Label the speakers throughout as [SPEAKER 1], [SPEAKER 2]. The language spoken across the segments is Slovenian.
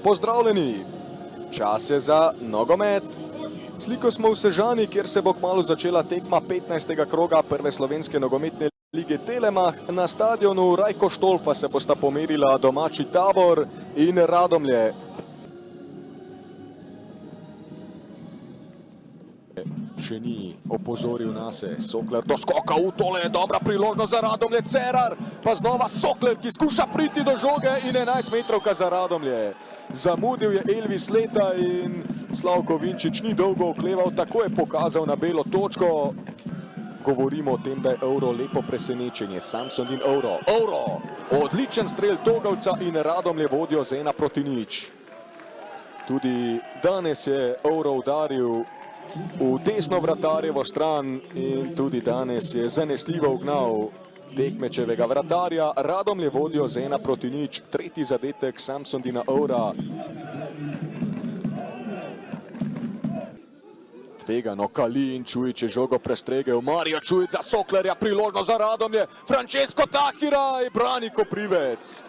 [SPEAKER 1] pozdravljeni. Čas je za nogomet. Sliko smo v Sežani, kjer se bo kmalu začela tekma 15. kroga prve slovenske nogometne lige Telemach. Na stadionu Rajko Štolfa se bosta pomerila domači Tabor in Radomlje. Še ni opozoril nase. Sokler doskoka v tole, dobra priložnost za Radomlje, Cerar, pa znova Sokler, ki skuša priti do žoge in 11 metrovka za Radomlje. Zamudil je Elvis Leta in Slavko Vinčič ni dolgo okleval, tako je pokazal na belo točko. Govorimo o tem, da je Euro lepo presenečenje. Samsung in Euro. Odličen strel Togovca in Radomlje vodijo z 1-0. Tudi danes je Euro udaril v desno vratarjevo stran in tudi danes je zanesljivo ugnal tekmečevega vratarja. Radomlje vodijo z 1-0, tretji zadetek Samsundina Eura. Tvegano Kalin, Čujić je žogo prestregel, Marijo Čujić za Soklerja, priložnost za Radomlje, Francesco Tahira in Brani Koprivec.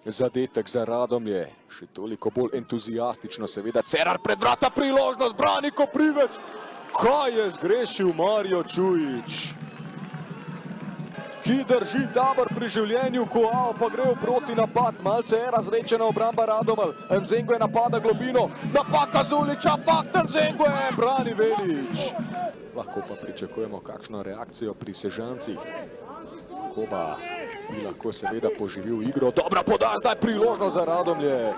[SPEAKER 1] Zadetek za Radomlje, še toliko bolj entuzijastično seveda, Cerar pred vrata, priložnost, Brani Koprivec. Kaj je zgrešil Marijo Čujić? Ki drži Tabor pri življenju, Koao pa gre v proti napad, malce je razrečena obramba Radomelj, Nzengo je napada globino, napaka Zulića, fakt Nzengo je, brani Velič. Lahko pa pričakujemo kakšno reakcijo pri Sežancih. Koba bi lahko seveda poživil igro, dobra podaja, zdaj priložnost za Radomlje.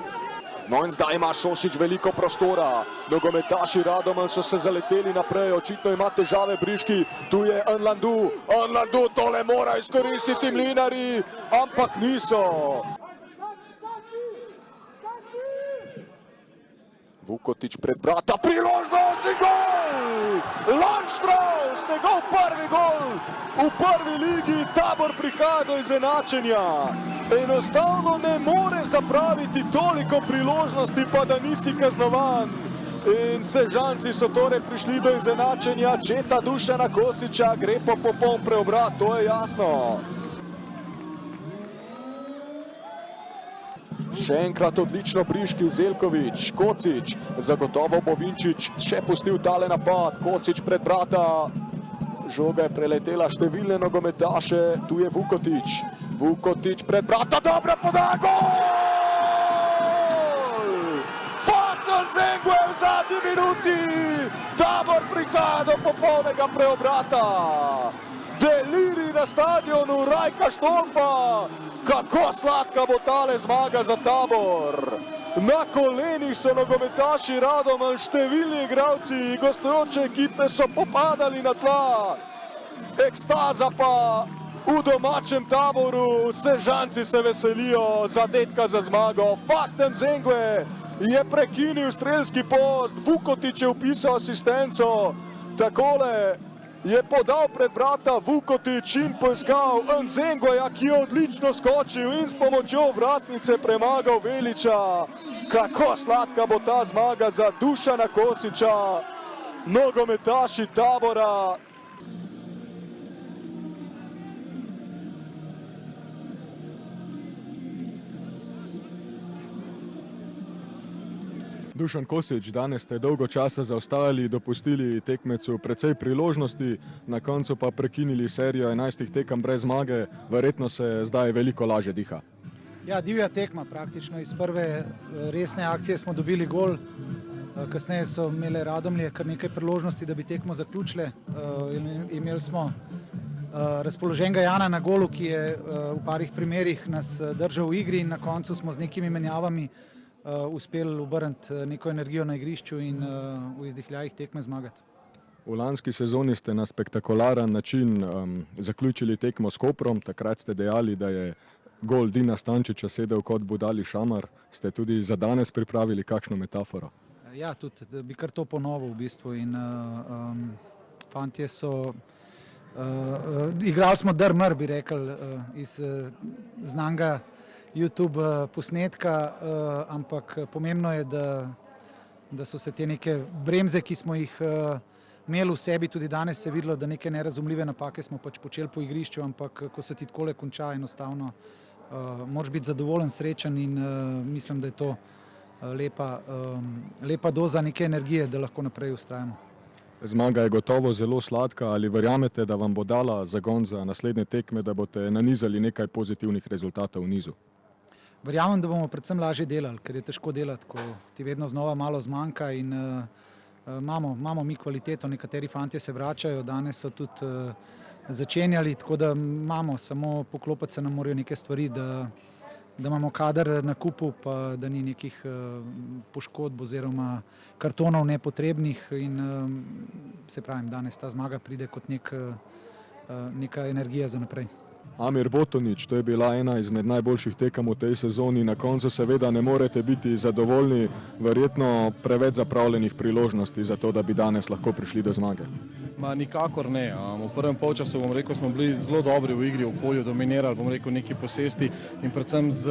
[SPEAKER 1] No in zdaj ima Šošić veliko prostora, nogometaši Radomelj so se zaleteli naprej, očitno ima težave Briški, tu je Nlandu, tole mora izkoristiti Mlinari, ampak niso. Vukotić pred vrata, priložnost in gol! Landstrauss, njegov prvi gol v prvi ligi, Tabor prihaja do izenačenja. Enostavno ne more zapraviti toliko priložnosti, pa da nisi kaznovan. In Sežanci so torej prišli do izenačenja, četa Dušana Kosića gre po popoln preobrat, to je jasno. Še enkrat odlično Briški, Zeljković, Kocić, zagotovo bo Vinčić še pustil tale napad, Kocić pred vrata, žoga je preletela številne nogometaše, tu je Vukotić pred vrata, dobra podaja, gol! Faktor Nzengo je v zadnji minuti, Tabor prihaja do popolnega preobrata. Deliri na stadionu Rajka Štolfa, kako sladka bo tale zmaga za Tabor. Na kolenih so nogometaši Radomelj, številni igralci, gostujoče ekipe so popadali na tla. Ekstaza pa v domačem Taboru, Sežanci se veselijo zadetka za zmago. Fakten Nzengo je prekinil strelski post, Vukotić je vpisal asistenco, takole je podal pred vrata Vukotić in poiskal Nzengoja, ki je odlično skočil in s pomočjo vratnice premagal Veliča. Kako sladka bo ta zmaga za Dušana Kosića, nogometaši Tabora. Dušan Kosić, danes ste dolgo časa zaostajali, dopustili tekmecu precej priložnosti, na koncu pa prekinili serijo 11 tekem brez zmage, verjetno se zdaj veliko lažje diha.
[SPEAKER 2] Ja, divja tekma praktično, iz prve resne akcije smo dobili gol, kasneje so imele Radomlje kar nekaj priložnosti, da bi tekmo zaključile. Imeli smo razpoloženega Jana na golu, ki je v parih primerih nas držal v igri in na koncu smo z nekimi menjavami uspeli obrniti neko energijo na igrišču in v izdihljajih tekme zmagati.
[SPEAKER 1] V lanski sezoni ste na spektakularen način zaključili tekmo s Koprom, takrat ste dejali, da je gol Dina Stančića sedel kot budali šamar. Ste tudi za danes pripravili kakšno metaforo?
[SPEAKER 2] Ja, tudi da bi kar to ponovil v bistvu in fantje so igrali smo drmr, bi rekel, iz znanga YouTube posnetka, ampak pomembno je, da so se te neke bremze, ki smo jih imeli v sebi, tudi danes se je videlo, da neke nerazumljive napake smo pač počeli po igrišču, ampak ko se ti takole konča, enostavno moraš biti zadovoljen, srečen in mislim, da je to lepa doza neke energije, da lahko naprej ustrajamo.
[SPEAKER 1] Zmaga je gotovo zelo sladka, ali verjamete, da vam bo dala zagon za naslednje tekme, da boste nanizali nekaj pozitivnih rezultatov v nizu?
[SPEAKER 2] Verjamem, da bomo predvsem lažje delali, ker je težko delati, ko ti vedno znova malo zmanjka in imamo mi kvaliteto, nekateri fantje se vračajo, danes so tudi začenjali, tako da imamo, samo poklopiti se nam morajo neke stvari, da imamo kader na kupu, pa da ni nekih poškodb oziroma kartonov nepotrebnih in se pravim, danes ta zmaga pride kot neka energija za naprej.
[SPEAKER 1] Amir Botonič, to je bila ena izmed najboljših tekem v tej sezoni, na koncu seveda ne morete biti zadovoljni, verjetno preveč zapravljenih priložnosti za to, da bi danes lahko prišli do zmage.
[SPEAKER 3] Nikakor ne. V prvem polčasu, smo bili zelo dobri v igri, v okolju, dominirali, neki posesti in predvsem z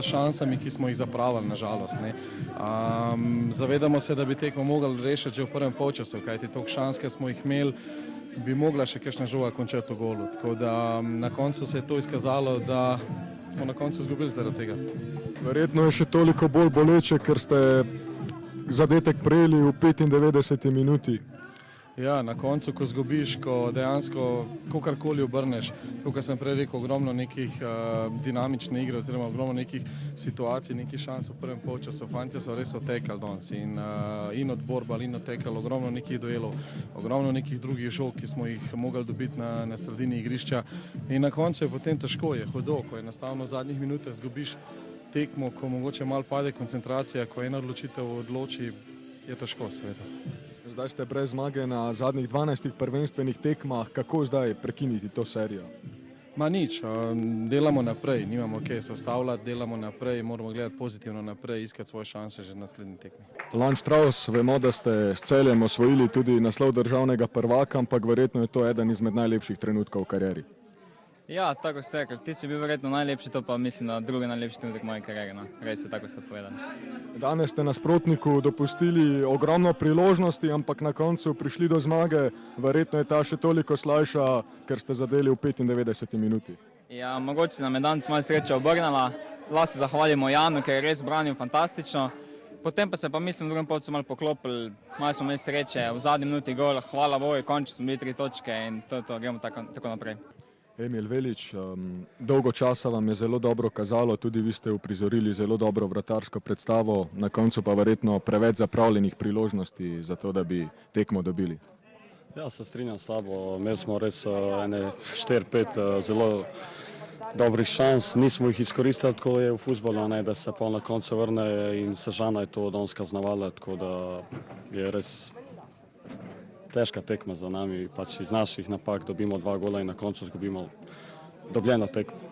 [SPEAKER 3] šansami, ki smo jih zapravili, nažalost. Zavedamo se, da bi tekmo mogli rešiti že v prvem polčasu, kajti toliko šans, ki smo jih imeli, bi mogla še kakšna žoga končati v golu. Tako da na koncu se je to izkazalo, da smo na koncu izgubili zaradi tega.
[SPEAKER 1] Verjetno je še toliko bolj boleče, ker ste zadetek prejeli v 95 minuti.
[SPEAKER 3] Ja, na koncu, ko zgubiš, ko dejansko kakorkoli obrneš, kot sem prej rekel, ogromno nekih dinamične igre oziroma ogromno nekih situacij, nekih šans v prvem polčasu. Fantje so res otekali danes in odborbali in otekali, ogromno nekih duelov, ogromno nekih drugih žog, ki smo jih mogli dobiti na sredini igrišča. In na koncu je potem težko, je hudo, ko enostavno v zadnjih minutah zgubiš tekmo, ko mogoče malo pade koncentracija, ko ena odločitev odloči, je težko seveda.
[SPEAKER 1] Zdaj ste brez zmage na zadnjih 12 prvenstvenih tekmah, kako zdaj prekiniti to serijo?
[SPEAKER 3] Nič, delamo naprej, nimamo kaj se ustavljati, delamo naprej, moramo gledati pozitivno naprej, iskati svoje šanse že na naslednji tekmi.
[SPEAKER 1] Lan Štravs, vemo, da ste s Celjem osvojili tudi naslov državnega prvaka, ampak verjetno je to eden izmed najlepših trenutkov v karieri.
[SPEAKER 4] Ja, tako ste rekli, ti si bil verjetno najlepši, to pa mislim, da drugi najlepši trenutek moje kariere. Res je, tako ste povedali.
[SPEAKER 1] Danes ste nasprotniku dopustili ogromno priložnosti, ampak na koncu prišli do zmage. Verjetno je ta še toliko slajša, ker ste zadeli v 95 minuti.
[SPEAKER 4] Ja, mogoče nam je danes malo sreča obrnila. Lahko se zahvalimo Janu, ker je res branil fantastično. Potem pa se pa mislim v drugem polčasu malo poklopili, malo smo imeli sreče, v zadnji minuti gol, hvala Bogu, končno smo bili 3 točke in to gremo tako naprej.
[SPEAKER 1] Emil Velič, dolgo časa vam je zelo dobro kazalo, tudi vi ste uprizorili zelo dobro vratarsko predstavo, na koncu pa verjetno preveč zapravljenih priložnosti za to, da bi tekmo dobili.
[SPEAKER 5] Ja, se strinjam s tabo, imeli smo res 4-5 zelo dobrih šans, nismo jih izkoristili, tako je v fuzbolu, da se pa na koncu vrne in Sežana je to danes kaznovala, tako da je res težka tekma za nami, pač iz naših napak dobimo 2 gola in na koncu izgubimo dobljeno tekmo.